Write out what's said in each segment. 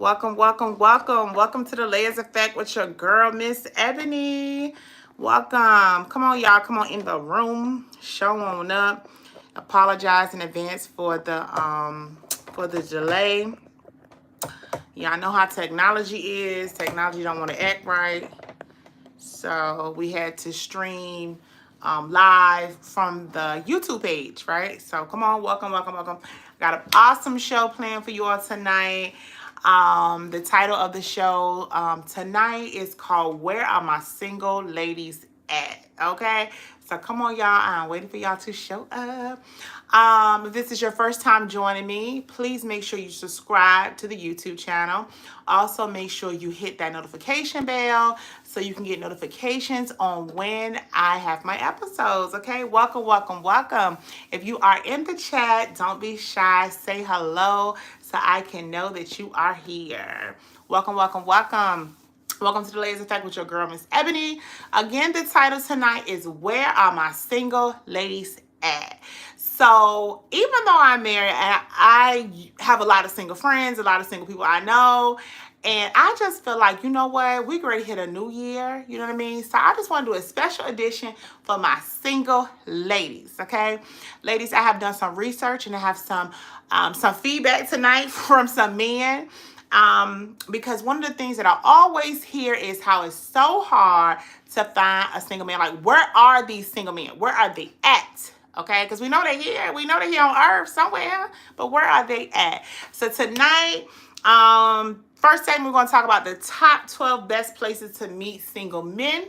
Welcome, welcome, welcome. Welcome to the Layers Effect with your girl, Miss Ebony. Welcome. Come on, y'all. Come on in the room. Show on up. Apologize in advance for the delay. Y'all know how technology is. Technology don't want to act right. So we had to stream live from the YouTube page, right? So come on, welcome, welcome, welcome. Got an awesome show planned for you all tonight. The title of the show tonight is called Where Are My Single Ladies At? Okay, so come on, y'all. I'm waiting for y'all to show up. If this is your first time joining me, please make sure you subscribe to the YouTube channel. Also, make sure you hit that notification bell so you can get notifications on when I have my episodes. Okay, welcome, welcome, welcome. If you are in the chat, don't be shy. Say hello so I can know that you are here. Welcome, welcome, welcome. Welcome to the Layers Effect with your girl, Miss Ebony. Again, the title tonight is Where Are My Single Ladies At? So even though I'm married, and I have a lot of single friends, a lot of single people I know, and I just feel like, you know what, we're ready to hit a new year, you know what I mean? So I just want to do a special edition for my single ladies, okay? Ladies, I have done some research and I have some feedback tonight from some men. Because one of the things that I always hear is how it's so hard to find a single man. Like, where are these single men? Where are they at? Okay, because we know they're here. We know they're here on earth somewhere, but where are they at? So tonight, first segment, we're going to talk about the top 12 best places to meet single men.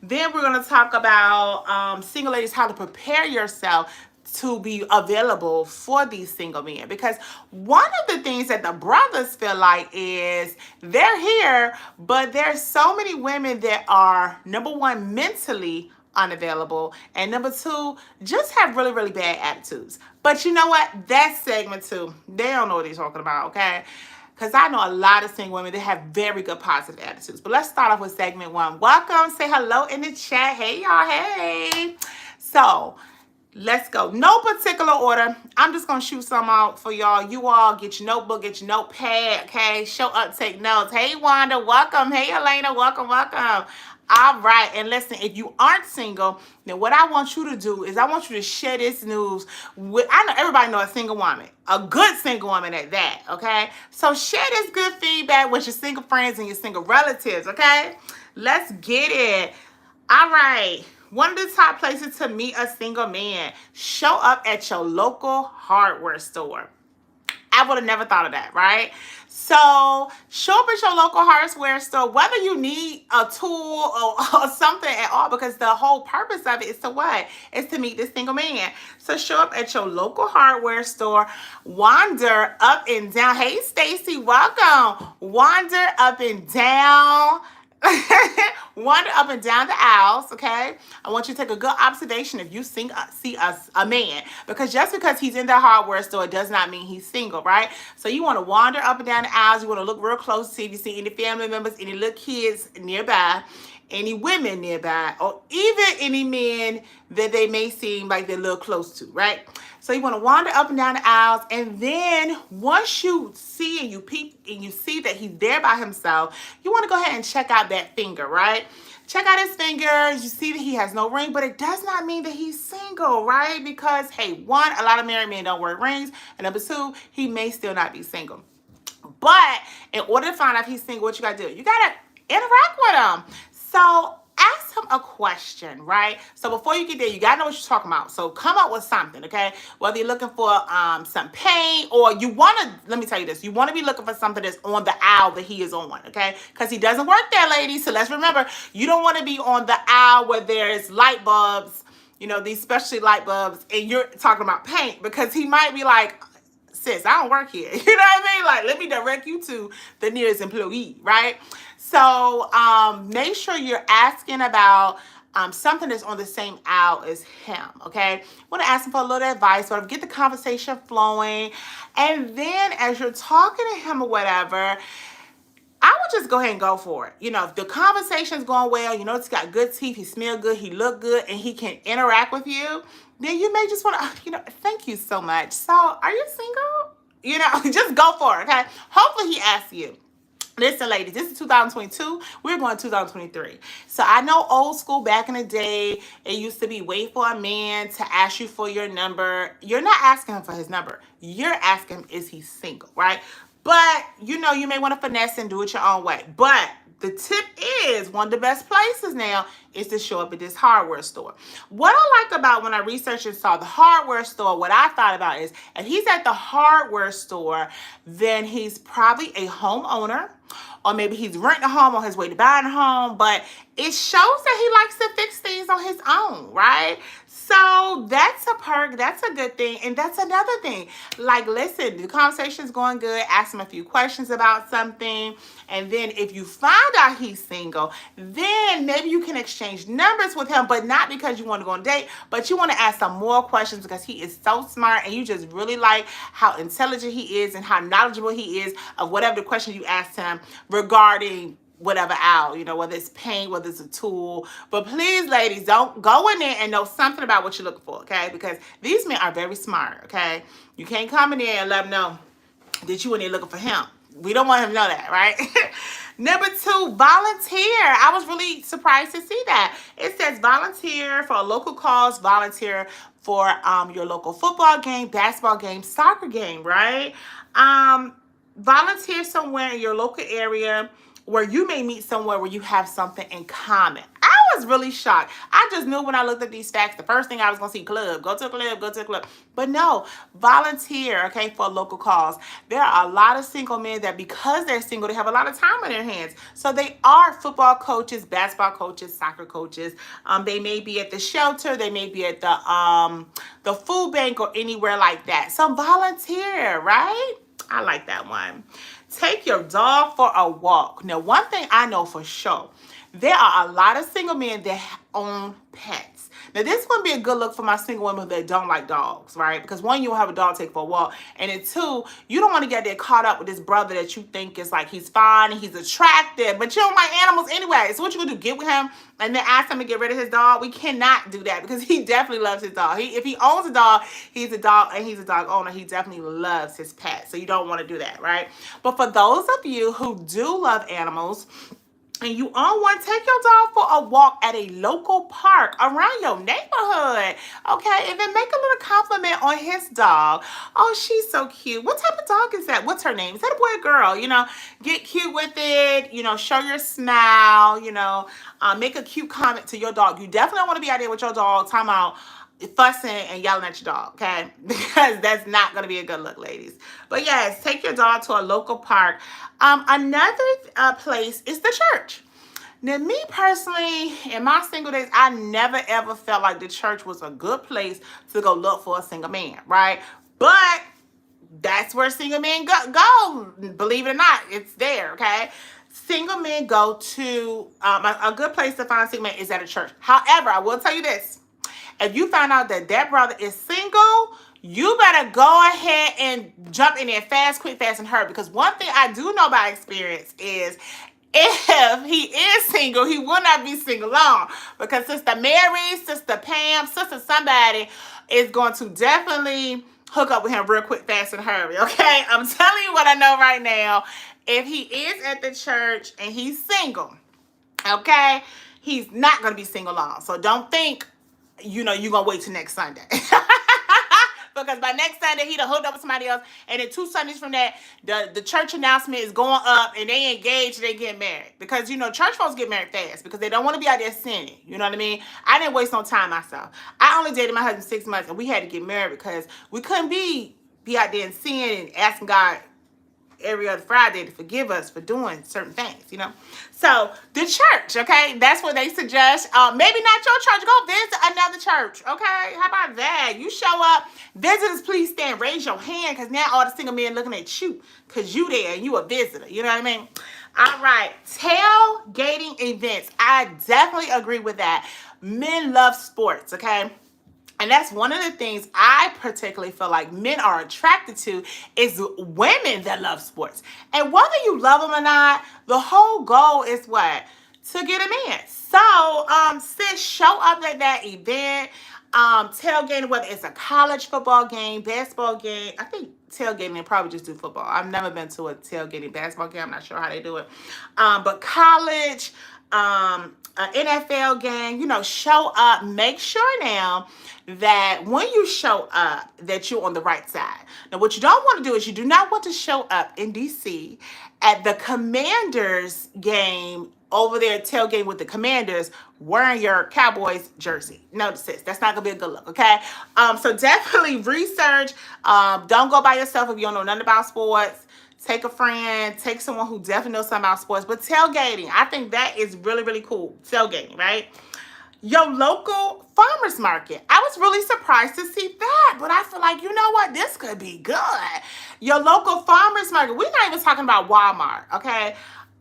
Then we're going to talk about single ladies, how to prepare yourself to be available for these single men. Because one of the things that the brothers feel like is they're here, but there's so many women that are, number one, mentally unavailable, and number two, just have really, really bad attitudes. But you know what? That's segment two. They don't know what they're talking about, okay? Because I know a lot of single women that have very good positive attitudes. But let's start off with segment one. Welcome. Say hello in the chat. Hey, y'all. Hey. So, let's go. No particular order. I'm just going to shoot some out for y'all. You all get your notebook, get your notepad, okay? Show up, take notes. Hey, Wanda. Welcome. Hey, Elena. Welcome, welcome. All right. And listen, if you aren't single, then what I want you to do is I want you to share this news with, I know everybody knows a single woman, a good single woman at that, okay? So share this good feedback with your single friends and your single relatives, okay? Let's get it. All right. One of the top places to meet a single man, show up at your local hardware store. I would have never thought of that, right? So show up at your local hardware store, whether you need a tool or something at all, because the whole purpose of it is to what? Is to meet this single man. So show up at your local hardware store, wander up and down. Hey, Stacy, welcome. Wander up and down. Wander up and down the aisles, okay? I want you to take a good observation if you see a man, because just because he's in the hardware store does not mean he's single, right? So you want to wander up and down the aisles. You want to look real close to see if you see any family members, any little kids nearby, any women nearby, or even any men that they may seem like they're a little close to, right? So you want to wander up and down the aisles, and then once you see and you peep and you see that he's there by himself, you want to go ahead and check out that finger, right? Check out his fingers. You see that he has no ring, but it does not mean that he's single, right? Because, hey, one, a lot of married men don't wear rings, and number two, he may still not be single. But in order to find out if he's single, what you got to do? You got to interact with him. So ask him a question, right? So before you get there, you got to know what you're talking about. So come up with something, okay? Whether you're looking for some paint, or you want to, let me tell you this, you want to be looking for something that's on the aisle that he is on, okay? Because he doesn't work there, ladies. So let's remember, you don't want to be on the aisle where there's light bulbs, you know, these specialty light bulbs, and you're talking about paint, because he might be like, sis, I don't work here. You know what I mean? Like, let me direct you to the nearest employee, right? So make sure you're asking about something that's on the same aisle as him, okay? Want to ask him for a little advice, sort of get the conversation flowing. And then as you're talking to him or whatever, I would just go ahead and go for it. You know, if the conversation's going well, you know, he's got good teeth, he smells good, he look good, and he can interact with you, then you may just want to, you know, thank you so much. So, are you single? You know, just go for it, okay? Hopefully he asks you. Listen, ladies, this is 2022. We're going 2023. So I know old school back in the day, it used to be wait for a man to ask you for your number. You're not asking him for his number. You're asking him, is he single, right? But, you know, you may want to finesse and do it your own way. But the tip is one of the best places now is to show up at this hardware store. What I like about when I researched and saw the hardware store, what I thought about is if he's at the hardware store, then he's probably a homeowner, or maybe he's renting a home on his way to buying a home, but it shows that he likes to fix things on his own, right? So that's a perk. That's a good thing. And that's another thing. Like, listen, the conversation's going good. Ask him a few questions about something. And then if you find out he's single, then maybe you can exchange numbers with him, but not because you want to go on a date, but you want to ask some more questions because he is so smart and you just really like how intelligent he is and how knowledgeable he is of whatever the question you asked him regarding whatever out, you know, whether it's paint, whether it's a tool. But please, ladies, don't go in there and know something about what you're looking for, okay? Because these men are very smart, okay? You can't come in there and let them know that you in there looking for him. We don't want him to know that, right? Number 2, volunteer. I was really surprised to see that. It says volunteer for a local cause, volunteer for your local football game, basketball game, soccer game, right? Volunteer somewhere in your local area where you may meet somewhere where you have something in common. I was really shocked. I just knew when I looked at these facts, the first thing I was going to see, club, go to a club, go to a club. But no, volunteer, okay, for a local cause. There are a lot of single men that because they're single, they have a lot of time on their hands. So they are football coaches, basketball coaches, soccer coaches. They may be at the shelter. They may be at the food bank or anywhere like that. So volunteer, right? I like that one. Take your dog for a walk. Now, one thing I know for sure, there are a lot of single men that own pets. Now, this wouldn't be a good look for my single women that don't like dogs, right? Because one, you don't have a dog to take for a walk. And then 2, you don't want to get there caught up with this brother that you think is like he's fine and he's attractive, but you don't like animals anyway. So what you going to do? Get with him and then ask him to get rid of his dog? We cannot do that because he definitely loves his dog. If he owns a dog, he's a dog and he's a dog owner. He definitely loves his pet. So you don't want to do that, right? But for those of you who do love animals, and you own one, take your dog for a walk at a local park around your neighborhood, okay? And then make a little compliment on his dog. Oh, she's so cute. What type of dog is that? What's her name? Is that a boy or girl? You know, get cute with it. You know, show your smile. You know, make a cute comment to your dog. You definitely don't want to be out there with your dog talking about fussing and yelling at your dog, okay? Because that's not going to be a good look, ladies. But yes, take your dog to a local park. Another place is the church. Now, me personally, in my single days, I never ever felt like the church was a good place to go look for a single man, right? But that's where single men go. Believe it or not, it's there, okay? Single men go to, a good place to find single men is at a church. However, I will tell you this. If you find out that that brother is single, you better go ahead and jump in there fast, quick, fast, and hurry. Because one thing I do know by experience is if he is single, he will not be single long. Because Sister Mary, Sister Pam, Sister somebody is going to definitely hook up with him real quick, fast, and hurry. Okay? I'm telling you what I know right now. If he is at the church and he's single, okay, he's not going to be single long. So don't think, you know, you're going to wait till next Sunday. Because by next Sunday, he done hooked up with somebody else. And then 2 Sundays from that, the church announcement is going up and they engaged, they get married. Because, you know, church folks get married fast because they don't want to be out there sinning. You know what I mean? I didn't waste no time myself. I only dated my husband 6 months and we had to get married because we couldn't be out there and sinning and asking God every other Friday to forgive us for doing certain things, you know. So the church, okay, that's what they suggest. Maybe not your church. Go visit another church, okay? How about that? You show up, visitors, please stand, raise your hand, because now all the single men looking at you, because you there and you a visitor. You know what I mean? All right, tailgating events. I definitely agree with that. Men love sports, okay? And that's one of the things I particularly feel like men are attracted to is women that love sports. And whether you love them or not, the whole goal is what? To get a man. So, sis, show up at that event, tailgating, whether it's a college football game, basketball game. I think tailgating and probably just do football. I've never been to a tailgating basketball game. I'm not sure how they do it. But college, an NFL game, show up. Make sure now that when you show up, that you're on the right side. Now, what you don't want to do is you do not want to show up in DC at the Commanders game over there tailgating with the Commanders wearing your Cowboys jersey. Notice this. That's not going to be a good look, okay? So definitely research. Don't go by yourself if you don't know nothing about sports. Take a friend. Take someone who definitely knows something about sports. But tailgating, I think that is really, really cool. Tailgating, right? Your local farmers market. I was really surprised to see that, but I feel like, you know what? This could be good. Your local farmers market. We're not even talking about Walmart, okay?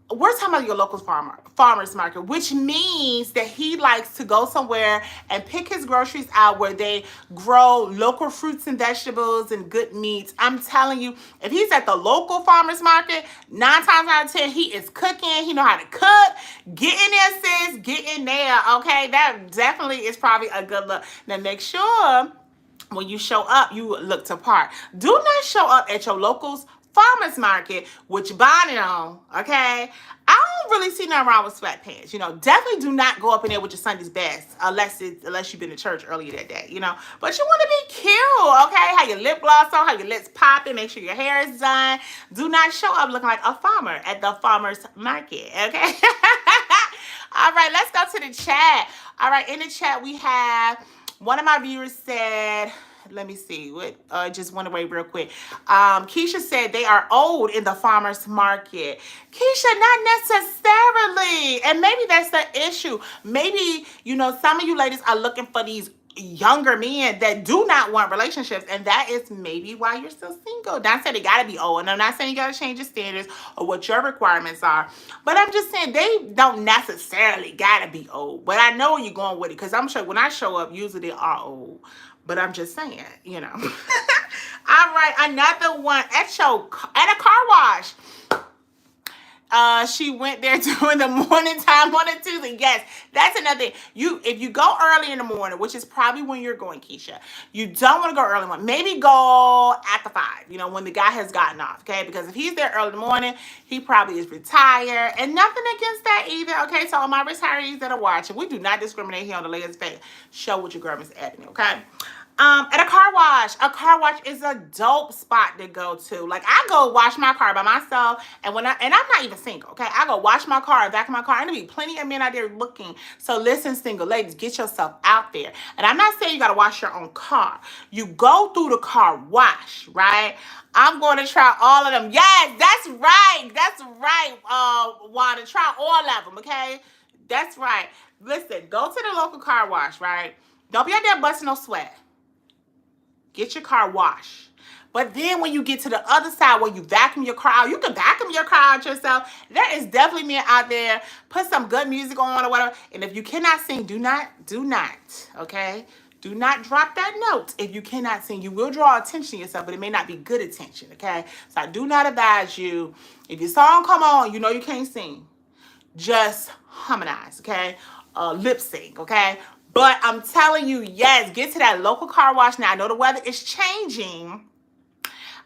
We're talking about your local farmers market, which means that he likes to go somewhere and pick his groceries out where they grow local fruits and vegetables and good meats. I'm telling you, if he's at the local farmers market, 9 times out of 10, he is cooking. He know how to cook. Get in there, sis. Get in there, okay? That definitely is probably a good look. Now, make sure when you show up, you look to part. Do not show up at your local's farmers market with your bonnet on, okay? I don't really see nothing wrong with sweatpants. Definitely do not go up in there with your Sunday's best unless you've been to church earlier that day, But you want to be cute, okay? Have your lip gloss on, have your lips popping, make sure your hair is done. Do not show up looking like a farmer at the farmer's market, okay? All right, let's go to the chat. All right, in the chat we have one of my viewers said, let me see what just went away real quick. Keisha said they are old in the farmers market. Keisha, not necessarily. And maybe that's the issue. Maybe, some of you ladies are looking for these younger men that do not want relationships, and that is maybe why you're still single. Not saying they gotta be old, and I'm not saying you gotta change your standards or what your requirements are, but I'm just saying they don't necessarily gotta be old. But I know where you're going with it, because I'm sure when I show up, usually they are old. But I'm just saying, All right, another one at a car wash. She went there during the morning time on a Tuesday. Yes, that's another thing. If you go early in the morning, which is probably when you're going, Keisha, you don't want to go early in the morning. Maybe go after 5, when the guy has gotten off, okay? Because if he's there early in the morning, he probably is retired. And nothing against that either, okay? So all my retirees that are watching, we do not discriminate here on the Ladies Face Show with your girl, Miss Ebony, okay? At a car wash is a dope spot to go to. Like, I go wash my car by myself, and I'm not even single, okay? I go wash my car, back of my car, and there'll be plenty of men out there looking. So listen, single ladies, get yourself out there. And I'm not saying you gotta wash your own car. You go through the car wash, right? I'm going to try all of them. Yes, that's right. That's right, Wanda. Try all of them, okay? That's right. Listen, go to the local car wash, right? Don't be out there busting no sweat. Get your car washed. But then when you get to the other side where you vacuum your car out, you can vacuum your car out yourself. There is definitely men out there. Put some good music on or whatever. And if you cannot sing, do not, okay? Do not drop that note. If you cannot sing, you will draw attention to yourself, but it may not be good attention, okay? So I do not advise you, if your song come on, you can't sing. Just harmonize, okay? Lip sync, okay? But I'm telling you, yes, get to that local car wash. Now, I know the weather is changing.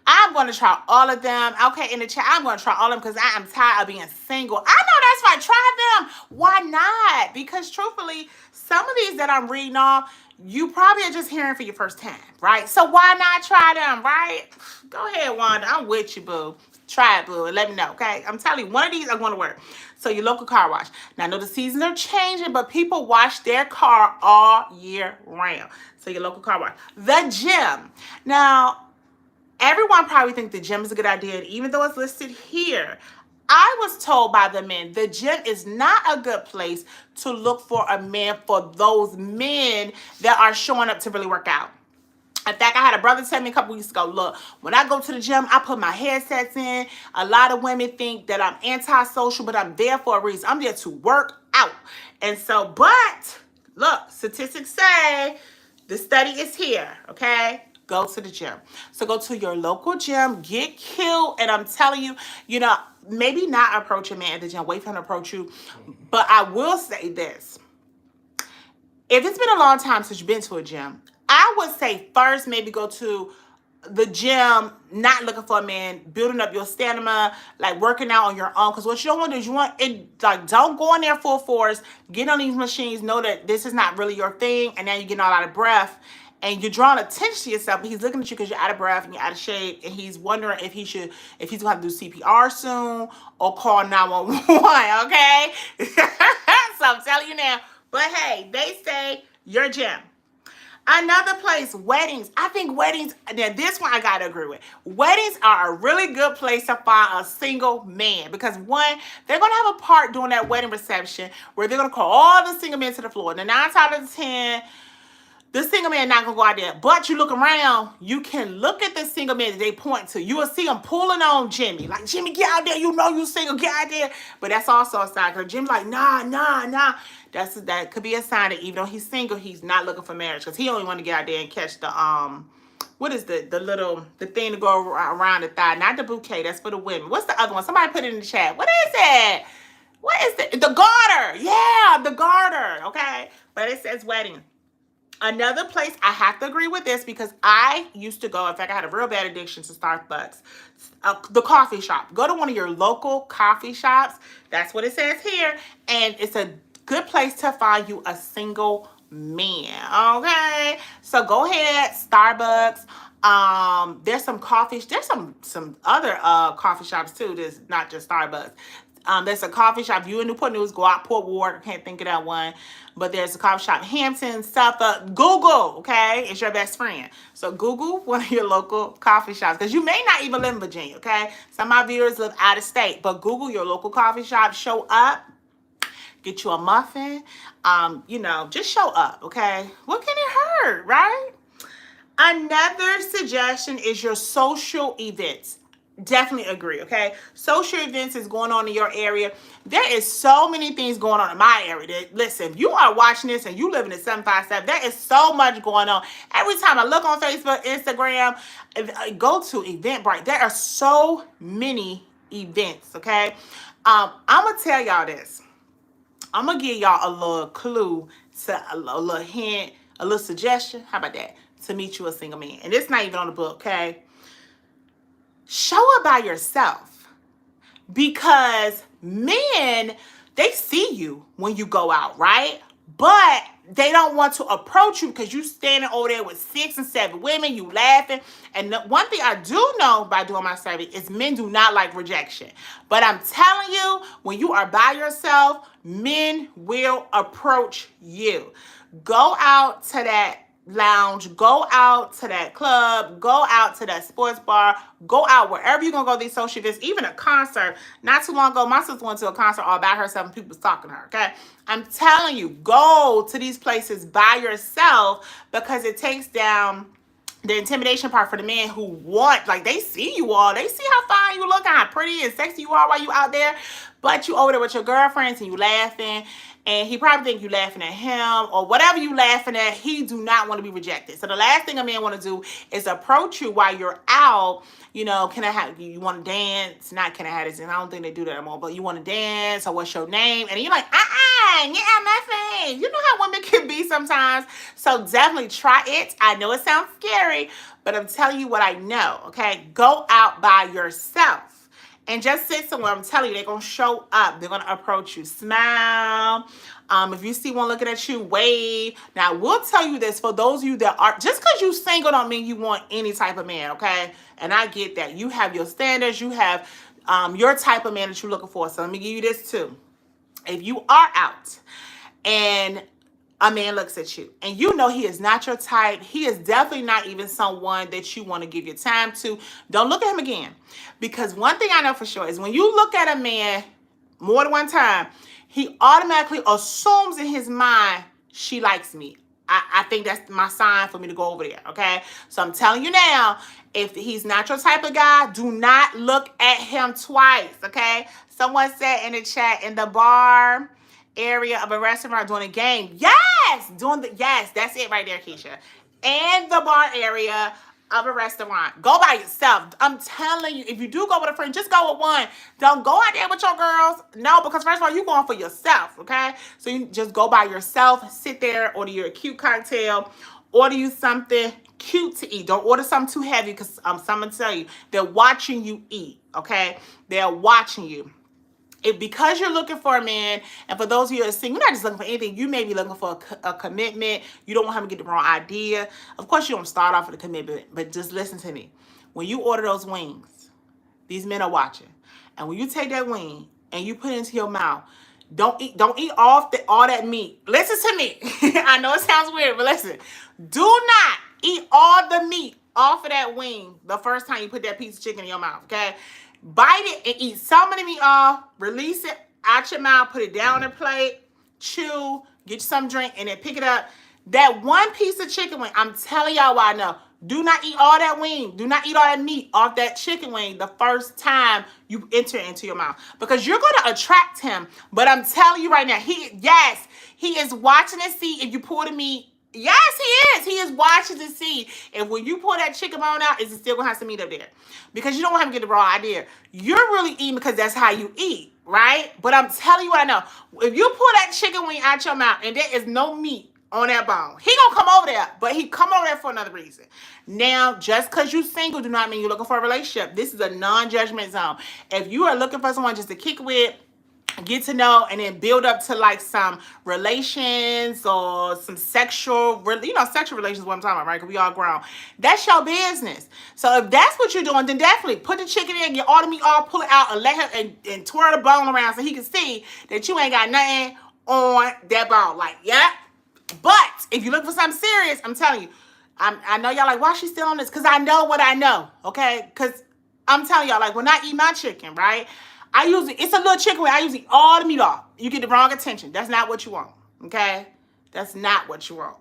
I'm going to try all of them. Okay, in the chat, I'm going to try all of them because I am tired of being single. I know that's right. Try them. Why not? Because truthfully, some of these that I'm reading off, you probably are just hearing for your first time, right? So why not try them, right? Go ahead, Wanda. I'm with you, boo. Try it, boo, and let me know, okay? I'm telling you, one of these are going to work. So your local car wash. Now, I know the seasons are changing, but people wash their car all year round. So your local car wash. The gym. Now, everyone probably thinks the gym is a good idea, and even though it's listed here, I was told by the men, the gym is not a good place to look for a man for those men that are showing up to really work out. In fact, I had a brother tell me a couple weeks ago, look, when I go to the gym, I put my headsets in. A lot of women think that I'm antisocial, but I'm there for a reason. I'm there to work out. And so, but look, statistics say the study is here, okay? Go to the gym. So go to your local gym, get cute, and I'm telling you, maybe not approach a man at the gym, wait for him to approach you. But I will say this. If it's been a long time since you've been to a gym, I would say first maybe go to the gym, not looking for a man, building up your stamina, like working out on your own. Because what you don't want to do is you want it, like, don't go in there full force, get on these machines, know that this is not really your thing, and now you're getting all out of breath. And you're drawing attention to yourself, but he's looking at you because you're out of breath and you're out of shape, and he's wondering if if he's gonna have to do CPR soon or call 911. Okay, so I'm telling you now. But hey, they say your gym. Another place, weddings. I think weddings, now this one I gotta agree with. Weddings are a really good place to find a single man because one, they're gonna have a part during that wedding reception where they're gonna call all the single men to the floor. Now 9 times out of 10, the single man not gonna go out there, but you look around, you can look at the single man that they point to. You will see them pulling on Jimmy, like, Jimmy, get out there. You know you single, get out there. But that's also a sign because Jimmy's like, nah. That could be a sign that even though he's single, he's not looking for marriage because he only want to get out there and catch the what is the thing to go around the thigh, not the bouquet. That's for the women. What's the other one? Somebody put it in the chat. What is it? What is it? The garter. Yeah, the garter. Okay, but it says wedding. Another place, I have to agree with this because I used to go, in fact, I had a real bad addiction to Starbucks. The coffee shop. Go to one of your local coffee shops. That's what it says here. And it's a good place to find you a single man. Okay? So go ahead, Starbucks. There's some there's some other coffee shops too. There's not just Starbucks. There's a coffee shop. You in Newport News, go out Port Ward. I can't think of that one. But there's a coffee shop, Hampton, Suffolk. Google, okay? It's your best friend. So Google one of your local coffee shops. Because you may not even live in Virginia, okay? Some of my viewers live out of state. But Google your local coffee shop. Show up. Get you a muffin. Just show up, okay? What can it hurt, right? Another suggestion is your social events. Definitely agree, okay? Social events is going on in your area. There is so many things going on in my area. Listen, if you are watching this and you live in the 757, there is so much going on. Every time I look on Facebook, Instagram, go to Eventbrite, there are so many events, okay? I'm going to tell y'all this. I'm going to give y'all a little clue, a little hint, a little suggestion. How about that? To meet you a single man. And it's not even on the book, okay? Show up by yourself because men, they see you when you go out, right? But they don't want to approach you because you standing over there with 6 and 7 women, you laughing. And one thing I do know by doing my survey is men do not like rejection. But I'm telling you, when you are by yourself, men will approach you. Go out to that lounge, go out to that club, go out to that sports bar, go out wherever you're gonna go, these social events, even a concert. Not too long ago, my sister went to a concert all by herself and people was talking to her, okay? I'm telling you, go to these places by yourself because it takes down the intimidation part for the men who want, like, they see you all, they see how fine you look, how pretty and sexy you are while you out there, but you over there with your girlfriends and you laughing, and he probably think you laughing at him or whatever you laughing at. He do not want to be rejected. So the last thing a man want to do is approach you while you're out. Can I have you want to dance? Not can I have this? And I don't think they do that anymore. But you want to dance or what's your name? And you're like, yeah, nothing. You know how women can be sometimes. So definitely try it. I know it sounds scary, but I'm telling you what I know. Okay, go out by yourself. And just sit somewhere. I'm telling you, they're going to show up. They're going to approach you. Smile. If you see one looking at you, wave. Now, we'll tell you this. For those of you that are, just because you single don't mean you want any type of man, okay? And I get that. You have your standards. You have your type of man that you're looking for. So let me give you this too. If you are out and a man looks at you and you know he is not your type, he is definitely not even someone that you want to give your time to, don't look at him again. Because one thing I know for sure is when you look at a man more than one time, he automatically assumes in his mind, she likes me. I think that's my sign for me to go over there, okay? So I'm telling you now, if he's not your type of guy, do not look at him twice, okay? Someone said in the chat, in the bar area of a restaurant doing a game. Yes, that's it right there, Keisha. And the bar area of a restaurant. Go by yourself. I'm telling you, if you do go with a friend, just go with one. Don't go out there with your girls. No, because first of all, you're going for yourself, okay? So you just go by yourself, sit there, order your cute cocktail, Order you something cute to eat. Don't order something too heavy because someone tell you they're watching you eat. Okay, they're watching you. Because you're looking for a man, and for those of you that are single, you're not just looking for anything. You may be looking for a commitment. You don't want him to get the wrong idea. Of course, you don't start off with a commitment, but just listen to me. When you order those wings, these men are watching, and when you take that wing and you put it into your mouth, don't eat all that meat. Listen to me. I know it sounds weird, but listen. Do not eat all the meat off of that wing the first time you put that piece of chicken in your mouth. Okay. Bite it and eat some of the meat off, release it out your mouth, put it down on a plate, chew, get you some drink, and then pick it up. That one piece of chicken wing, I'm telling y'all why I know. Do not eat all that wing. Do not eat all that meat off that chicken wing the first time you enter it into your mouth. Because you're going to attract him. But I'm telling you right now, he is watching to see if you pull the meat. Yes, he is. He is watching to see if when you pull that chicken bone out, is it still going to have some meat up there? Because you don't want him to get the wrong idea. You're really eating because that's how you eat, right? But I'm telling you what I know. If you pull that chicken wing out your mouth and there is no meat on that bone, he going to come over there. But he come over there for another reason. Now, just because you're single do not mean you're looking for a relationship. This is a non-judgment zone. If you are looking for someone just to kick with, get to know, and then build up to like some relations or some sexual relations is what I'm talking about, right? Because we all grown. That's your business. So if that's what you're doing, then definitely put the chicken in, get all the meat off, pull it out, and let him and twirl the bone around so he can see that you ain't got nothing on that bone. Like, yeah. But if you look for something serious, I'm telling you, I know y'all like, why she still on this? Because I know what I know, okay? Because I'm telling y'all, like, when I eat my chicken, right? It's a little chicken wing. I usually eat all the meat off. You get the wrong attention. That's not what you want, okay? That's not what you want.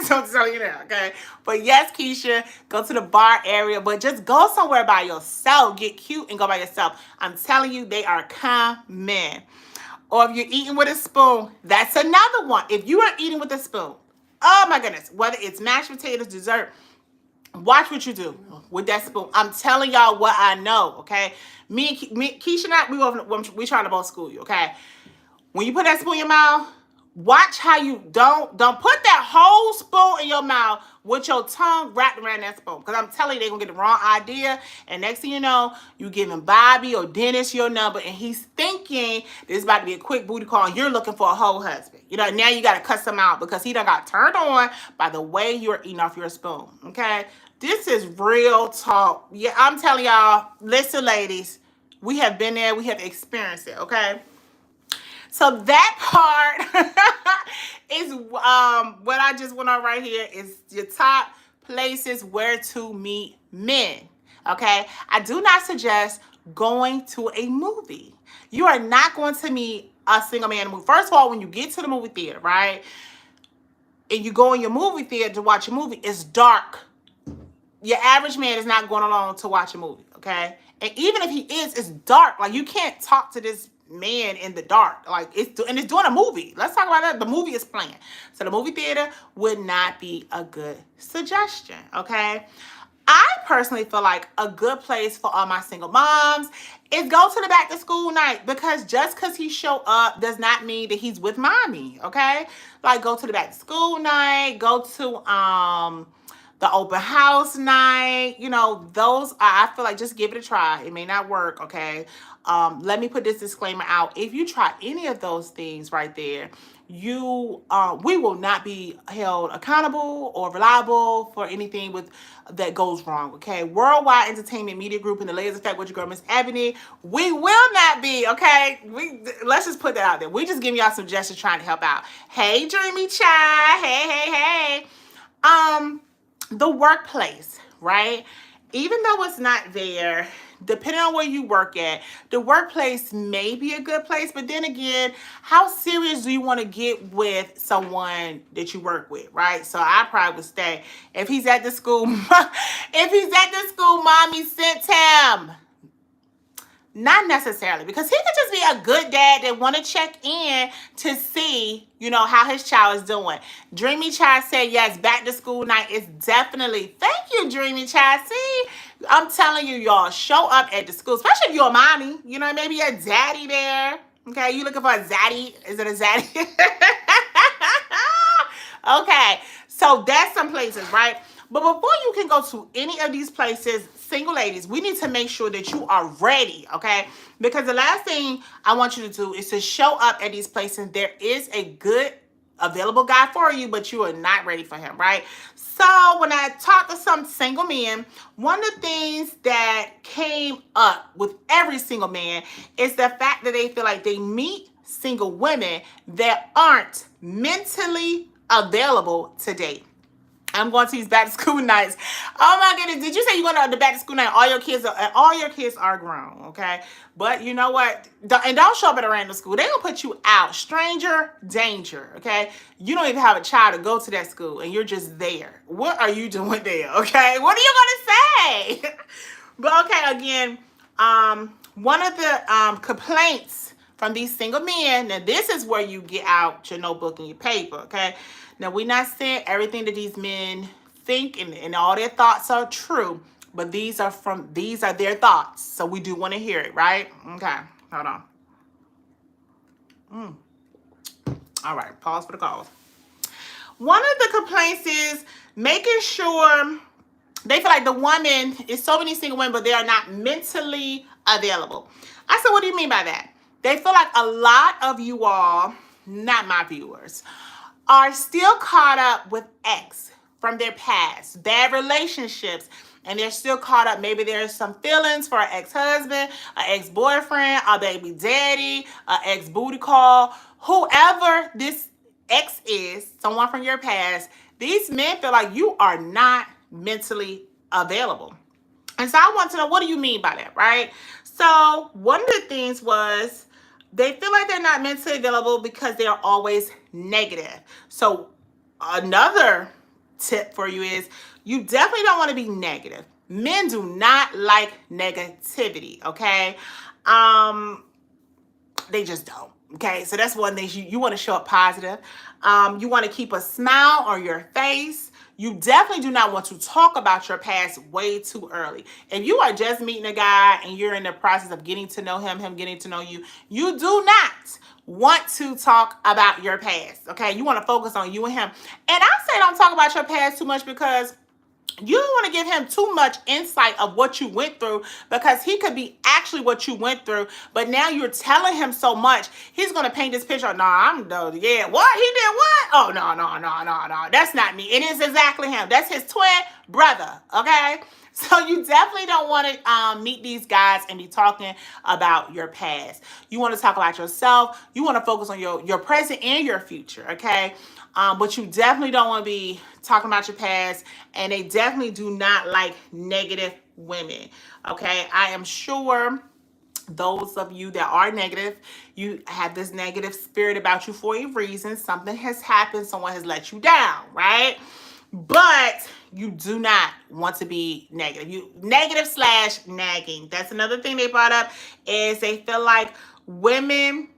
So I'm telling you now, okay? But yes, Keisha, go to the bar area, but just go somewhere by yourself. Get cute and go by yourself. I'm telling you, they are coming. Or if you're eating with a spoon, that's another one. If you are eating with a spoon, oh my goodness, whether it's mashed potatoes, dessert, watch what you do with that spoon. I'm telling y'all what I know, okay? Me, Keisha and I, we trying to both school you, okay? When you put that spoon in your mouth, watch how you don't put that whole spoon in your mouth with your tongue wrapped around that spoon. Because I'm telling you, they're going to get the wrong idea. And next thing you know, you giving Bobby or Dennis your number, and he's thinking this is about to be a quick booty call, and you're looking for a whole husband. You know, now you got to cuss him out because he done got turned on by the way you're eating off your spoon, okay? This is real talk. Yeah, I'm telling y'all, listen, ladies, we have been there. We have experienced it, okay? So that part is what I just went on right here is your top places where to meet men, okay? I do not suggest going to a movie. You are not going to meet a single man in a movie. First of all, when you get to the movie theater, right, and you go in your movie theater to watch a movie, it's dark. Your average man is not going along to watch a movie, okay? And even if he is, it's dark. Like, you can't talk to this man in the dark. Like, it's doing a movie. Let's talk about that. The movie is playing. So the movie theater would not be a good suggestion, okay? I personally feel like a good place for all my single moms is go to the back to school night, because just because he show up does not mean that he's with mommy, okay? Like, go to the back to school night, go to the open house night, you know, those, I feel like just give it a try. It may not work, okay? Let me put this disclaimer out. If you try any of those things right there, we will not be held accountable or reliable for anything that goes wrong, okay? Worldwide Entertainment Media Group and the Layers Effect with your girl, Miss Ebony, we will not be, okay? Let's just put that out there. We just giving y'all suggestions trying to help out. Hey, Dreamy Chai. Hey. The workplace, right? Even though it's not there, depending on where you work at, the workplace may be a good place. But then again, how serious do you want to get with someone that you work with, right? So I probably would stay. If he's at the school, mommy sent him. Not necessarily, because he could just be a good dad that want to check in to see, you know, how his child is doing. Dreamy Child said yes, back to school night is definitely. Thank you, Dreamy Child. See, I'm telling you, y'all, show up at the school, especially if you're a mommy. You know, maybe a daddy there. Okay, you looking for a zaddy? Is it a zaddy? Okay, So that's some places, right? But before you can go to any of these places, single ladies, we need to make sure that you are ready, okay? Because the last thing I want you to do is to show up at these places. There is a good available guy for you, but you are not ready for him, right? So when I talked to some single men, one of the things that came up with every single man is the fact that they feel like they meet single women that aren't mentally available to date. I'm going to these back to school nights. Oh my goodness! Did you say you're going to the back to school night? All your kids are grown, okay? But you know what? Don't show up at a random school. They gonna put you out. Stranger danger, okay? You don't even have a child to go to that school, and you're just there. What are you doing there, okay? What are you gonna say? But okay, again, one of the complaints from these single men. Now, this is where you get out your notebook and your paper, okay? Now, we're not saying everything that these men think and all their thoughts are true, but these are their thoughts. So we do want to hear it, right? Okay, hold on. All right, pause for the calls. One of the complaints is making sure they feel like the woman is so many single women, but they are not mentally available. I said, what do you mean by that? They feel like a lot of you all, not my viewers, are still caught up with ex from their past, bad relationships, and they're still caught up. Maybe there's some feelings for an ex-husband, an ex-boyfriend, a baby daddy, an ex-booty call, whoever this ex is, someone from your past. These men feel like you are not mentally available. And so I want to know, what do you mean by that, right? So one of the things was they feel like they're not mentally available because they are always negative. So another tip for you is you definitely don't want to be negative. Men do not like negativity, okay? They just don't. Okay, so that's one thing. You want to show up positive. You want to keep a smile on your face. You definitely do not want to talk about your past way too early. If you are just meeting a guy and you're in the process of getting to know him getting to know you, you do not want to talk about your past. Okay, you want to focus on you and him. And I say don't talk about your past too much because you don't want to give him too much insight of what you went through, because he could be actually what you went through, but now you're telling him so much, he's going to paint this picture. What? He did what? Oh, no. That's not me. It is exactly him. That's his twin brother, okay? So you definitely don't want to meet these guys and be talking about your past. You want to talk about yourself. You want to focus on your present and your future, okay? But you definitely don't want to be talking about your past, and they definitely do not like negative women, okay? I am sure those of you that are negative, you have this negative spirit about you for a reason. Something has happened. Someone has let you down, right? But you do not want to be negative. Negative/nagging. That's another thing they brought up, is they feel like women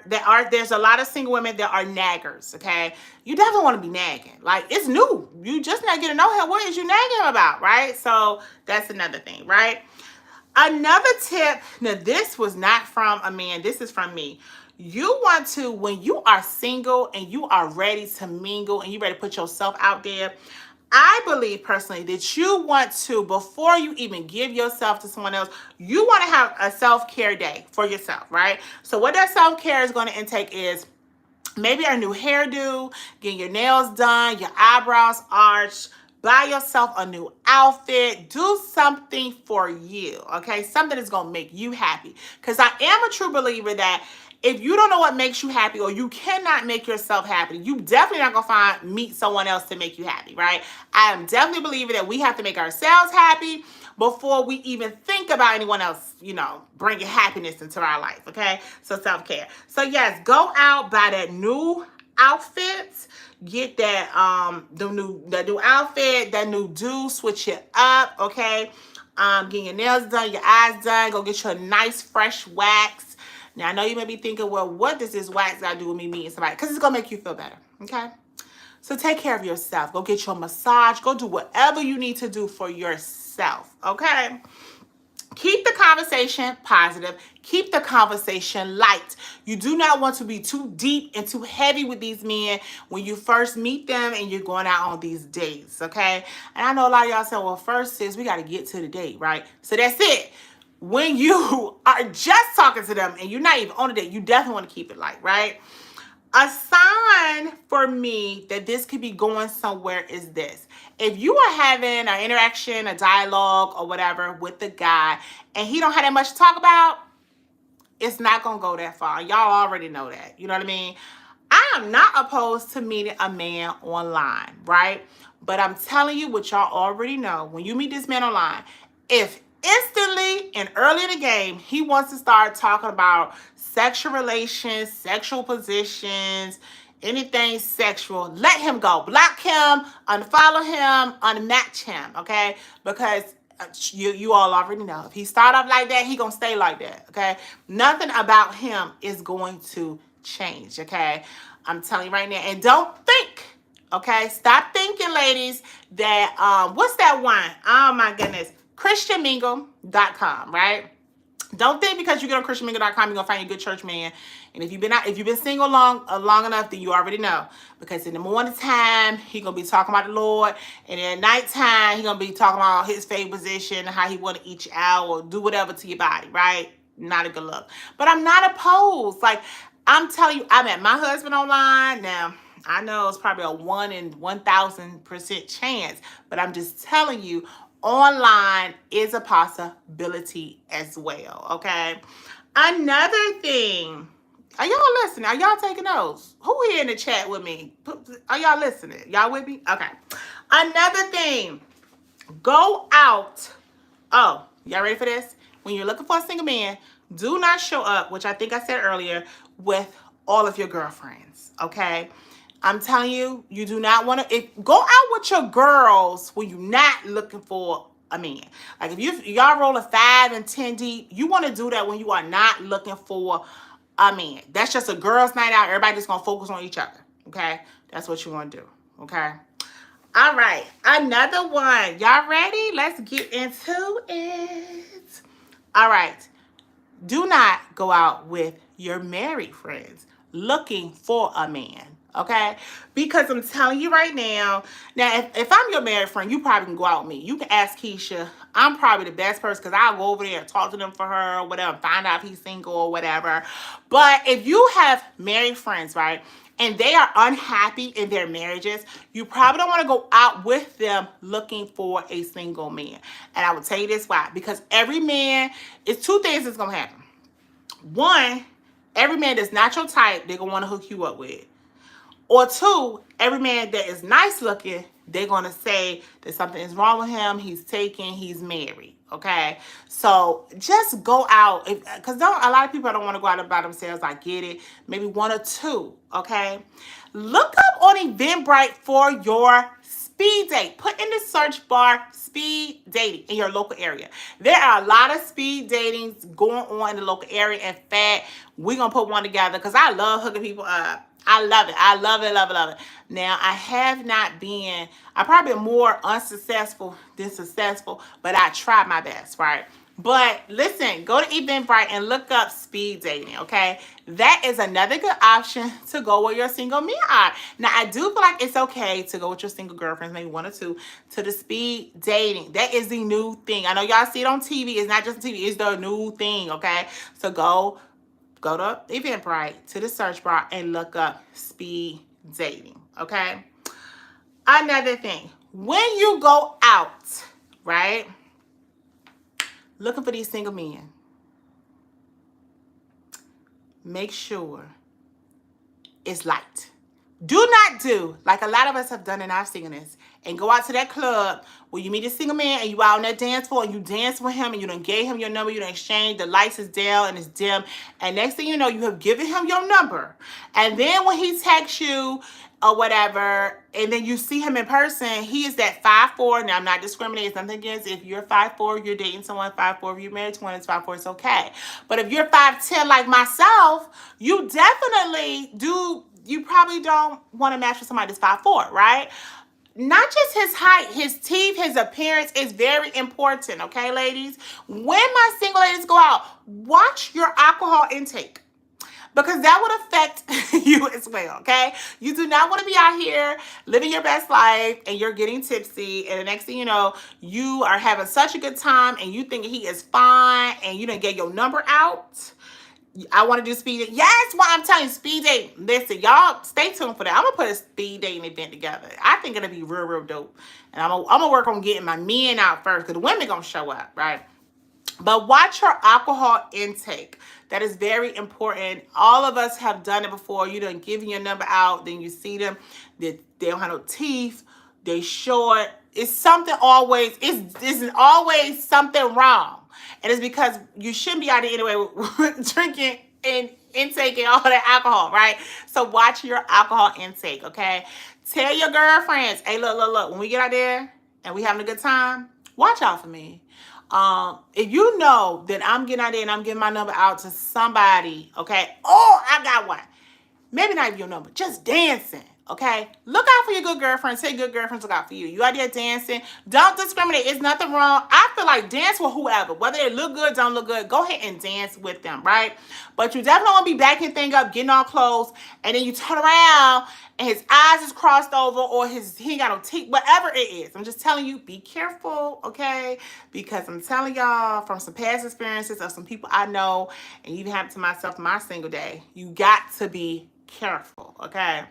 there's a lot of single women that are naggers, okay? You definitely want to be nagging. Like, it's new. You just not getting to know him. What is you nagging about, right? So that's another thing, right? Another tip, now this was not from a man, this is from me. You want to, when you are single and you are ready to mingle and you ready to put yourself out there, I believe personally that you want to, before you even give yourself to someone else, you want to have a self-care day for yourself, right? So what that self-care is going to intake is maybe a new hairdo, getting your nails done, your eyebrows arched, buy yourself a new outfit, do something for you, okay? Something that's going to make you happy. Because I am a true believer that if you don't know what makes you happy, or you cannot make yourself happy, you definitely not going to meet someone else to make you happy, right? I am definitely a believer that we have to make ourselves happy before we even think about anyone else, bringing happiness into our life, okay? So self-care. So yes, go out, buy that new outfits, get that new outfit, that new do, switch it up, okay? Get your nails done, your eyes done, go get your nice fresh wax. Now, I know you may be thinking, well, what does this wax got to do with me meeting somebody? Because it's going to make you feel better, okay? So take care of yourself. Go get your massage. Go do whatever you need to do for yourself, okay? Keep the conversation positive. Keep the conversation light. You do not want to be too deep and too heavy with these men when you first meet them and you're going out on these dates, okay? And I know a lot of y'all say, well, first, sis, we got to get to the date, right? So that's it. When you are just talking to them and you're not even on a date, you definitely want to keep it light, right? A sign for me that this could be going somewhere is this. If you are having an interaction, a dialogue, or whatever with the guy, and he don't have that much to talk about, it's not going to go that far. Y'all already know that. You know what I mean? I am not opposed to meeting a man online, right? But I'm telling you what y'all already know. When you meet this man online, if instantly and early in the game, he wants to start talking about sexual relations, sexual positions, anything sexual, let him go. Block him, unfollow him, unmatch him, okay? Because you all already know. If he start off like that, he gonna stay like that, okay? Nothing about him is going to change, okay? I'm telling you right now. And don't think, okay? Stop thinking, ladies, that, what's that one? Oh, my goodness. ChristianMingle.com, right? Don't think because you get on ChristianMingle.com you're gonna find a good church man. And if you've been single long enough, then you already know. Because in the morning time, he gonna be talking about the Lord, and then at nighttime, he gonna be talking about his favorite position, how he wanna eat you out or do whatever to your body, right? Not a good look. But I'm not opposed. Like, I'm telling you, I met my husband online. Now, I know it's probably a 1 in 1,000% chance, but I'm just telling you, online is a possibility as well, okay? Another thing, are y'all listening? Are y'all taking notes? Who here in the chat with me? Are y'all listening? Y'all with me? Okay. Another thing, go out. Oh, y'all ready for this? When you're looking for a single man, do not show up, which I think I said earlier, with all of your girlfriends, okay? I'm telling you, you do not want to. Go out with your girls when you're not looking for a man. Like if y'all roll a 5 and 10 deep, you want to do that when you are not looking for a man. That's just a girls' night out. Everybody just gonna focus on each other. Okay, that's what you want to do. Okay. All right, another one. Y'all ready? Let's get into it. All right. Do not go out with your married friends looking for a man, okay? Because I'm telling you right now, if I'm your married friend, you probably can go out with me. You can ask Keisha. I'm probably the best person because I'll go over there and talk to them for her or whatever, find out if he's single or whatever. But if you have married friends, right, and they are unhappy in their marriages, you probably don't want to go out with them looking for a single man. And I will tell you this why. Because every man, it's 2 things that's going to happen. One, every man that's not your type, they're going to want to hook you up with. Or 2, every man that is nice looking, they're going to say that something is wrong with him, he's taken, he's married. Okay, so just go out, because a lot of people don't want to go out by themselves. I get it. Maybe 1 or 2. Okay, look up on Eventbrite for your speed date. Put in the search bar speed dating in your local area. There are a lot of speed datings going on in the local area. In fact, we're gonna put one together because I love hooking people up. I love it. I love it, love it, love it. Now, I probably am more unsuccessful than successful, but I try my best, right? But listen, go to Eventbrite and look up speed dating, okay? That is another good option to go where your single men are. Now, I do feel like it's okay to go with your single girlfriends, maybe 1 or 2, to the speed dating. That is the new thing. I know y'all see it on TV. It's not just TV. It's the new thing, okay? So go to Eventbrite, to the search bar, and look up speed dating, okay? Another thing, when you go out, right, looking for these single men, make sure it's light. Do not do like a lot of us have done in our singleness and go out to that club where you meet a single man and you out on that dance floor and you dance with him and you done gave him your number, you done exchanged, the lights is down and it's dim, and next thing you know, you have given him your number. And then when he texts you or whatever, and then you see him in person, he is that 5'4". Now, I'm not discriminating, something against if you're 5'4", you're dating someone 5'4", if you're married to one that's 5'4", it's okay. But if you're 5'10" like myself, you definitely do. You probably don't want to match with somebody that's 5'4", right? not just his height, his teeth, his appearance is very important, okay, ladies? When my single ladies go out, watch your alcohol intake, because that would affect you as well, okay? You do not want to be out here living your best life and you're getting tipsy, and the next thing you know, you are having such a good time and you think he is fine and you didn't get your number out. I want to do speed dating. Yes, what I'm telling you, speed dating. Listen, y'all, stay tuned for that. I'm going to put a speed dating event together. I think it'll be real, real dope. And I'm going to work on getting my men out first, because the women going to show up, right? But watch your alcohol intake. That is very important. All of us have done it before. You done giving your number out, then you see them, they don't have no teeth, they short. It's something always, it's always something wrong. And it's because you shouldn't be out there anyway drinking and intaking all that alcohol, right? So watch your alcohol intake, okay? Tell your girlfriends, hey, look, when we get out there and we having a good time, watch out for me. If you know that I'm getting out there and I'm giving my number out to somebody, okay? Oh, I got one. Maybe not even your number, just dancing, okay? Look out for your good girlfriends. Say good girlfriends look out for you. You out there dancing. Don't discriminate. It's nothing wrong. I feel like dance with whoever. Whether they look good, don't look good, go ahead and dance with them, right? But you definitely want to be backing thing up, getting all close, and then you turn around and his eyes is crossed over, or he ain't got no teeth, whatever it is. I'm just telling you, be careful, okay? Because I'm telling y'all from some past experiences of some people I know, and even happened to myself my single day, you got to be careful, okay?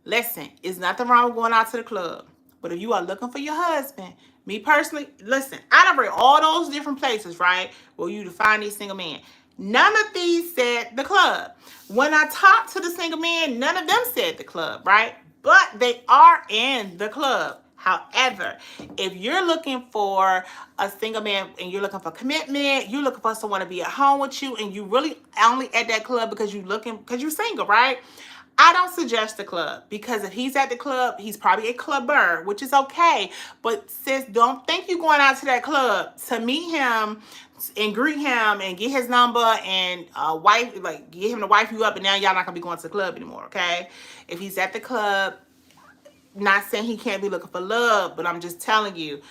Listen, it's nothing wrong with going out to the club, but if you are looking for your husband, me personally, listen, I done read all those different places, right, where you to find these single men. None of these said the club. When I talked to the single men, none of them said the club, right? But they are in the club. However, if you're looking for a single man and you're looking for commitment, you're looking for someone to be at home with you, and you really only at that club because you're single, right? I don't suggest the club, because if he's at the club, he's probably a clubber, which is okay. But sis, don't think you're going out to that club to meet him and greet him and get his number and get him to wife you up, and now y'all not gonna be going to the club anymore, okay? If he's at the club, not saying he can't be looking for love, but I'm just telling you,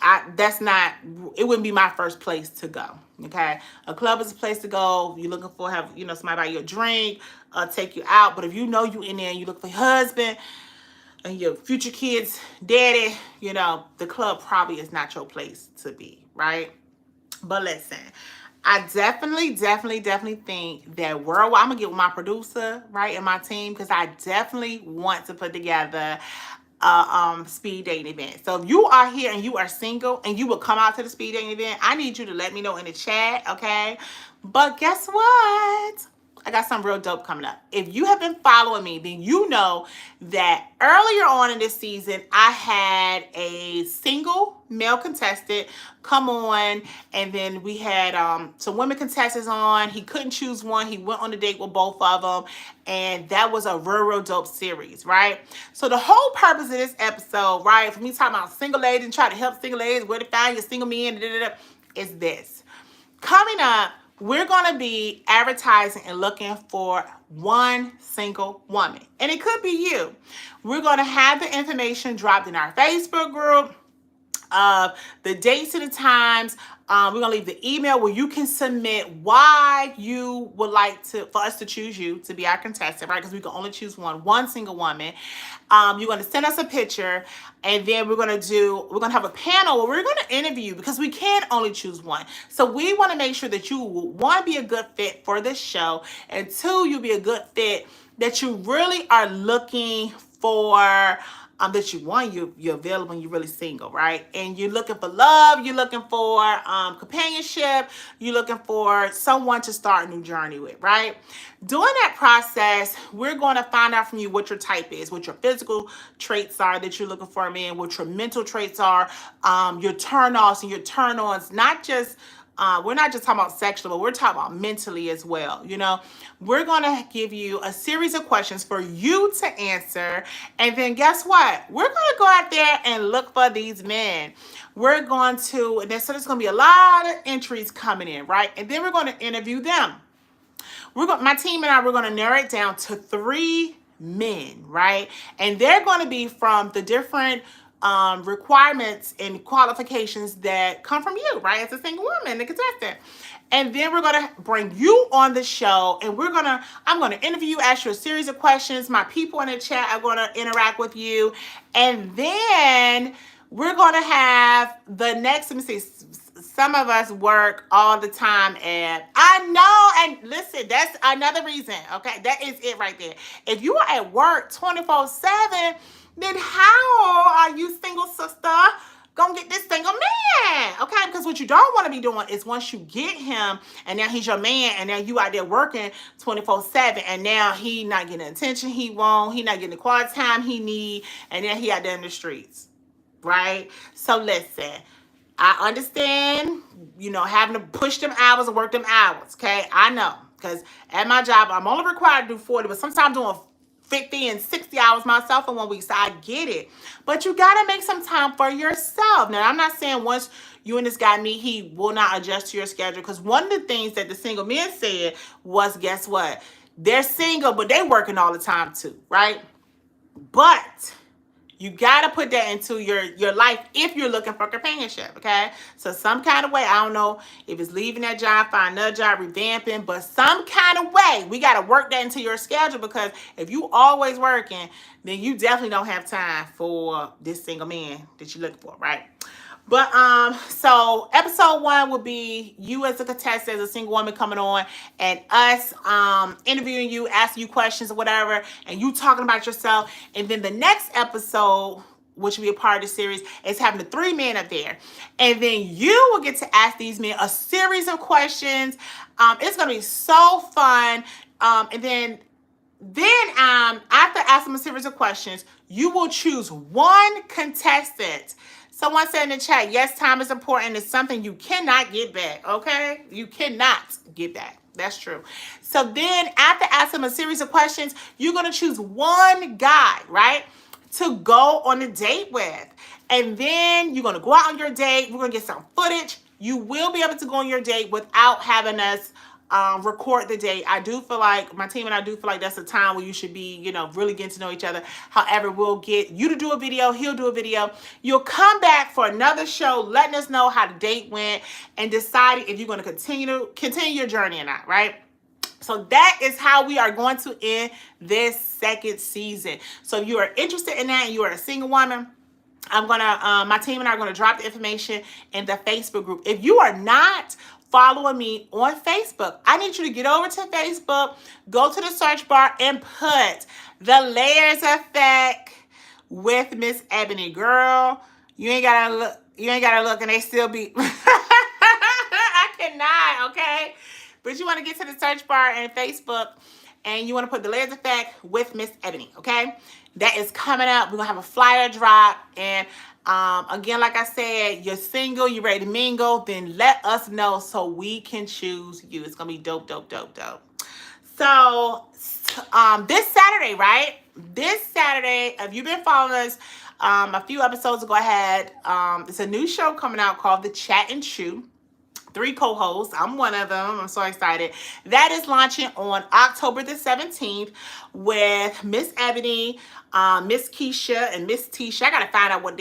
it wouldn't be my first place to go, okay? A club is a place to go. You're looking for somebody buy you a drink, take you out. But if you know you in there and you look for your husband and your future kids' daddy, the club probably is not your place to be, right? But listen, I definitely think that worldwide, I'm gonna get with my producer, right, and my team, because I definitely want to put together a speed dating event. So if you are here and you are single and you will come out to the speed dating event, I need you to let me know in the chat, okay? But guess what? I got something real dope coming up. If you have been following me, then you know that earlier on in this season, I had a single male contestant come on, and then we had some women contestants on. He couldn't choose one. He went on a date with both of them, and that was a real dope series, right? So the whole purpose of this episode, right, for me talking about single ladies and trying to help single ladies where to find your single men, is this. Coming up, we're going to be advertising and looking for one single woman. And it could be you. We're going to have the information dropped in our Facebook group, the dates and the times. We're going to leave the email where you can submit why you would like for us to choose you to be our contestant, right? Because we can only choose one single woman. You're going to send us a picture, and then we're going to have a panel where we're going to interview, because we can only choose one. So we want to make sure that you, one, be a good fit for this show, and two, you'll be a good fit that you really are looking for, that you're available and you're really single, right? And you're looking for love, you're looking for companionship, you're looking for someone to start a new journey with, right? During that process, we're going to find out from you what your type is, what your physical traits are that you're looking for a man, what your mental traits are, your turn-offs and your turn-ons, we're not just talking about sexual, but we're talking about mentally as well. We're going to give you a series of questions for you to answer. And then guess what? We're going to go out there and look for these men. So there's going to be a lot of entries coming in, right? And then we're going to interview them. My team and I, we're going to narrow it down to 3 men, right? And they're going to be from the different requirements and qualifications that come from you, right? As a single woman, the contestant. And then we're going to bring you on the show, and I'm going to interview you, ask you a series of questions. My people in the chat are going to interact with you. And then we're going to have the next, let me see, some of us work all the time, and I know, and listen, that's another reason, okay? That is it right there. If you are at work 24/7, then how are you, single sister, gonna get this single man? Okay, because what you don't want to be doing is once you get him and now he's your man and now you out there working 24/7 and now he not getting the attention he want, he not getting the quiet time he need, and then he out there in the streets, right? So listen, I understand, having to push them hours and work them hours, okay? I know, because at my job, I'm only required to do 40, but sometimes I'm doing 50 and 60 hours myself in 1 week, so I get it. But you got to make some time for yourself. Now, I'm not saying once you and this guy meet, he will not adjust to your schedule, because one of the things that the single men said was, guess what? They're single, but they working all the time too, right? But you got to put that into your life if you're looking for companionship, okay? So some kind of way, I don't know if it's leaving that job, find another job, revamping, but some kind of way, we got to work that into your schedule, because if you always working, then you definitely don't have time for this single man that you're looking for, right? But so episode 1 will be you as a contestant, as a single woman coming on, and us interviewing you, asking you questions or whatever, and you talking about yourself. And then the next episode, which will be a part of the series, is having the 3 men up there. And then you will get to ask these men a series of questions. It's gonna be so fun. And then after asking a series of questions, you will choose one contestant. Someone said in the chat, yes, time is important. It's something you cannot get back, okay? You cannot get back. That's true. So then after asking a series of questions, you're going to choose one guy, right, to go on a date with. And then you're going to go out on your date. We're going to get some footage. You will be able to go on your date without having us record the date. I do feel like, my team and I do feel like that's a time where you should be, really getting to know each other. However, we'll get you to do a video, he'll do a video. You'll come back for another show, letting us know how the date went and deciding if you're going to continue your journey or not, right? So that is how we are going to end this second season. So if you are interested in that and you are a single woman, my team and I are going to drop the information in the Facebook group. If you are not following me on Facebook, I need you to get over to Facebook, go to the search bar and put The Layers Effect with Miss Ebony. Girl, you ain't gotta look and they still be I cannot, okay? But you want to get to the search bar in Facebook and you want to put The Layers Effect with Miss Ebony, okay? That is coming up. We're gonna have a flyer drop, and again, like I said, you're single, you're ready to mingle, then let us know so we can choose you. It's gonna be dope, dope, dope, dope. So this Saturday, right? This Saturday, if you've been following us a few episodes ago, it's a new show coming out called The Chat and Chew. 3 co-hosts. I'm one of them. I'm so excited. That is launching on October the 17th with Miss Ebony, Miss Keisha, and Miss Tisha. I gotta find out what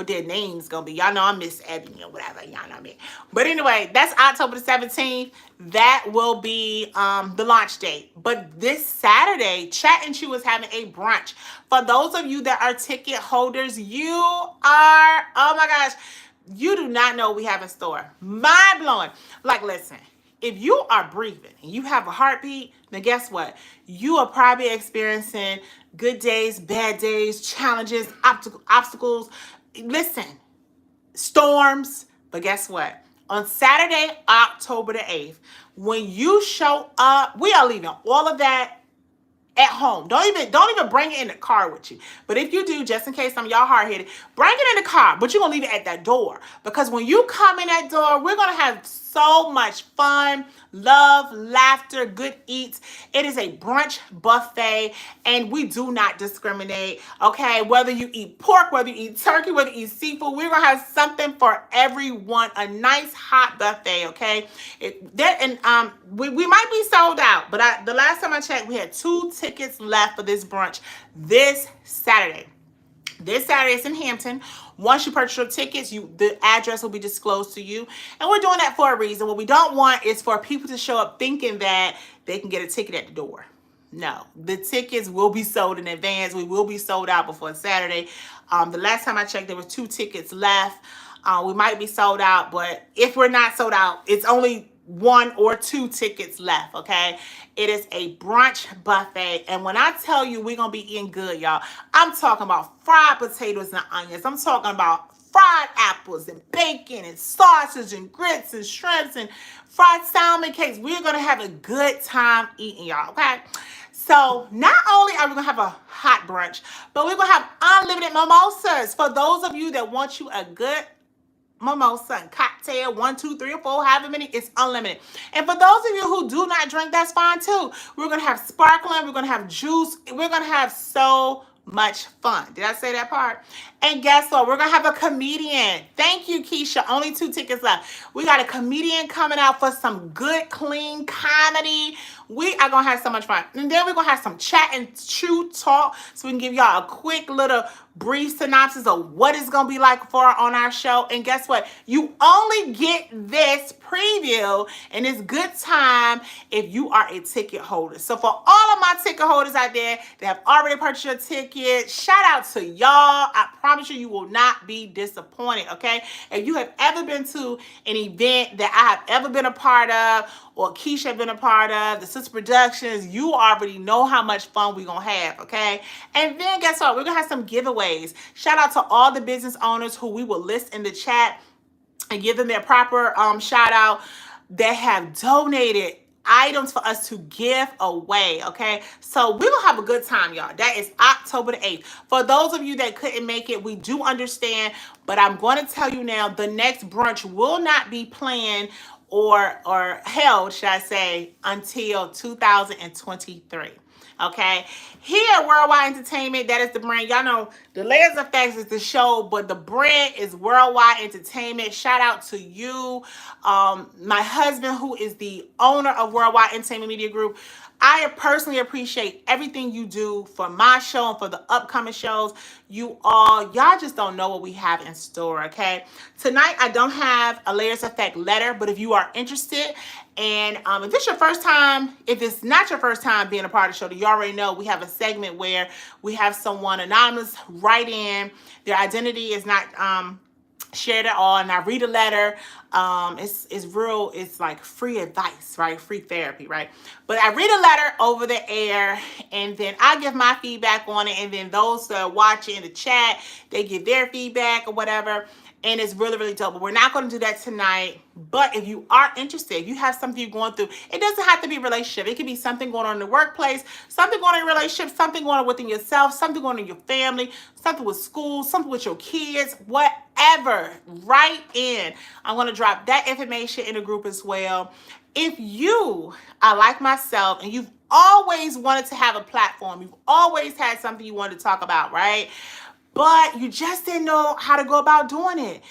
their names gonna be. Y'all know I'm Miss Ebony or whatever. Y'all know me. But anyway, that's October the 17th. That will be the launch date. But this Saturday, Chat and Chew is having a brunch. For those of you that are ticket holders, you are, oh my gosh, you do not know what we have in store. Mind blowing. Like, listen, if you are breathing and you have a heartbeat, then guess what? You are probably experiencing good days, bad days, challenges, obstacles. Listen, storms. But guess what? On Saturday, October the 8th, when you show up, we are leaving all of that at home. Don't even bring it in the car with you. But if you do, just in case some of y'all hard-headed, bring it in the car, but you're gonna leave it at that door. Because when you come in that door, we're gonna have so much fun, love, laughter, good eats. It is a brunch buffet, and we do not discriminate. Okay, whether you eat pork, whether you eat turkey, whether you eat seafood, we're gonna have something for everyone. A nice hot buffet. Okay, we might be sold out, but the last time I checked, we had 2 tickets left for this brunch this Saturday. This Saturday is in Hampton. Once you purchase your tickets, the address will be disclosed to you. And we're doing that for a reason. What we don't want is for people to show up thinking that they can get a ticket at the door. No, the tickets will be sold in advance. We will be sold out before Saturday. The last time I checked, there were 2 tickets left. We might be sold out, but if we're not sold out, it's only 1 or 2 tickets left, okay? It is a brunch buffet, and when I tell you we're gonna be eating good, y'all, I'm talking about fried potatoes and onions. I'm talking about fried apples and bacon and sausage and grits and shrimps and fried salmon cakes. We're gonna have a good time eating, y'all, okay? So not only are we gonna have a hot brunch, but we're gonna have unlimited mimosas for those of you that want you a good mimosa and cocktail, 1, 2, 3, or 4, however many, it's unlimited. And for those of you who do not drink, that's fine too. We're gonna have sparkling, we're gonna have juice, we're gonna have so much fun. Did I say that part? And guess what? We're gonna have a comedian. Thank you, Keisha. Only 2 tickets left. We got a comedian coming out for some good, clean comedy. We are gonna have so much fun. And then we're gonna have some chat and chew talk, so we can give y'all a quick little brief synopsis of what it's gonna be like on our show. And guess what? You only get this preview and this good time if you are a ticket holder. So for all of my ticket holders out there that have already purchased your ticket, shout out to y'all. I promise you, you will not be disappointed, okay? If you have ever been to an event that I have ever been a part of, or Keisha have been a part of, the Sister Productions, you already know how much fun we're gonna have, okay? And then guess what? We're gonna have some giveaways. Shout out to all the business owners who we will list in the chat and give them their proper shout out that have donated items for us to give away, okay? So we're gonna have a good time, y'all. That is October the 8th. For those of you that couldn't make it, we do understand, but I'm going to tell you now, the next brunch will not be planned or held, should I say, until 2023. Okay, here at Worldwide Entertainment, that is the brand. Y'all know the Layers Effects is the show, but the brand is Worldwide Entertainment. Shout out to you, my husband, who is the owner of Worldwide Entertainment Media Group. I personally appreciate everything you do for my show and for the upcoming shows. Y'all just don't know what we have in store, okay? Tonight, I don't have a Layers Effect letter, but if you are interested, and if it's your first time, if it's not your first time being a part of the show, you already know we have a segment where we have someone anonymous write in. Their identity is not shared at all, and I read a letter. It's like free advice, right? Free therapy, right? But I read a letter over the air, and then I give my feedback on it, and then those that are watching in the chat, they give their feedback or whatever. And it's really, really dope. But we're not going to do that tonight. But if you are interested, if you have something you're going through, it doesn't have to be a relationship. It could be something going on in the workplace, something going on in a relationship, something going on within yourself, something going on in your family, something with school, something with your kids, whatever. Write in. I'm going to drop that information in the group as well. If you are like myself and you've always wanted to have a platform, you've always had something you wanted to talk about, right? But you just didn't know how to go about doing it,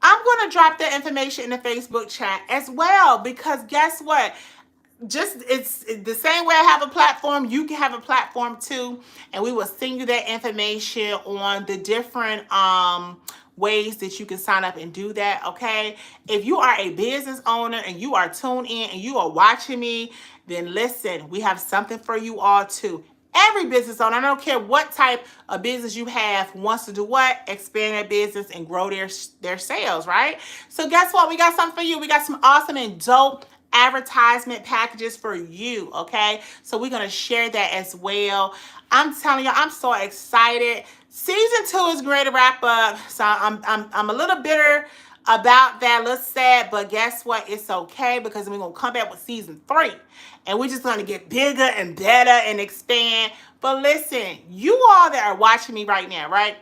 I'm going to drop that information in the Facebook chat as well, because guess what? It's the same way I have a platform, you can have a platform too, and we will send you that information on the different ways that you can sign up and do that, okay? If you are a business owner and you are tuned in and you are watching me, then listen, we have something for you all too. Every business owner, I don't care what type of business you have, wants to do what? Expand their business and grow their sales, right? So guess what? We got something for you. We got some awesome and dope advertisement packages for you, okay? So we're going to share that as well. I'm telling you, I'm so excited. Season 2 is going to wrap up, so I'm a little bitter about that. A little sad, but guess what? It's okay because we're going to come back with season 3. And we're just going to get bigger and better and expand. But listen, you all that are watching me right now, right?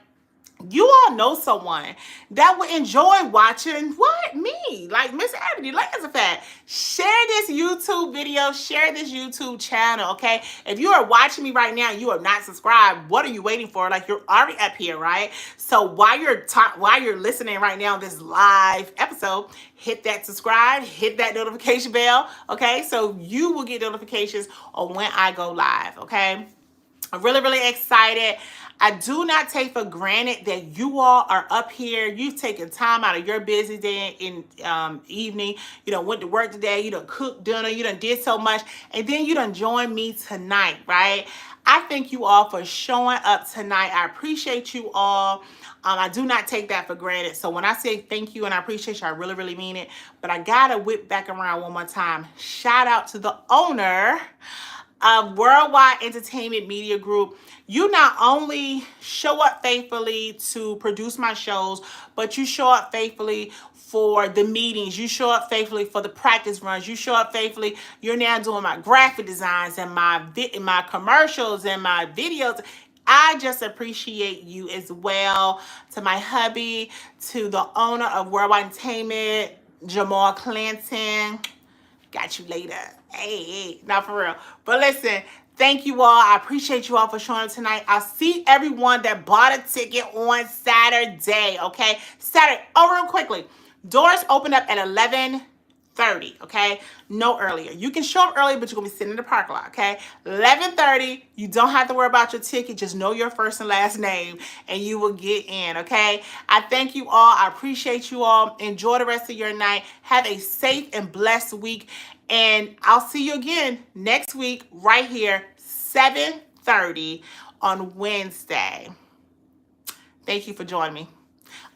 You all know someone that would enjoy watching what? Me. Like Miss Ebony, Layers of Fact. Share this YouTube video. Share this YouTube channel, okay? If you are watching me right now and you are not subscribed, what are you waiting for? Like, you're already up here, right? So while you're listening right now on this live episode, hit that subscribe, hit that notification bell, okay? So you will get notifications on when I go live, okay? I'm really, really excited. I do not take for granted that you all are up here. You've taken time out of your busy day in evening. You done went to work today. You done cooked dinner. You done did so much. And then you done joined me tonight, right? I thank you all for showing up tonight. I appreciate you all. I do not take that for granted. So when I say thank you and I appreciate you, I really, really mean it. But I got to whip back around one more time. Shout out to the owner of Worldwide Entertainment Media Group. You not only show up faithfully to produce my shows, but you show up faithfully for the meetings. You show up faithfully for the practice runs. You show up faithfully. You're now doing my graphic designs and my commercials and my videos. I just appreciate you as well. To my hubby, to the owner of Worldwide Entertainment, Jamal Clanton. Got you later. Hey, not for real. But listen, thank you all. I appreciate you all for showing up tonight. I'll see everyone that bought a ticket on Saturday, okay? Saturday. Oh, real quickly. Doors open up at 11:30, okay? No earlier. You can show up early, but you're going to be sitting in the parking lot, okay? 11:30. You don't have to worry about your ticket. Just know your first and last name, and you will get in, okay? I thank you all. I appreciate you all. Enjoy the rest of your night. Have a safe and blessed week, and I'll see you again next week right here, 7:30 on Wednesday. Thank you for joining me.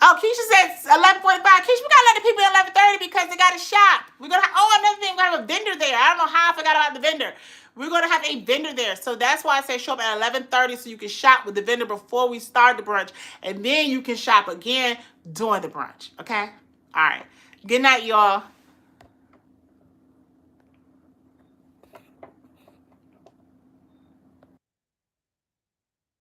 Oh, Keisha said 11:45. Keisha, we gotta let the people at 11:30 because they gotta shop. We're gonna have, another thing, we're gonna have a vendor there. I don't know how I forgot about the vendor. We're gonna have a vendor there. So that's why I say show up at 11:30 so you can shop with the vendor before we start the brunch. And then you can shop again during the brunch. Okay? All right. Good night, y'all.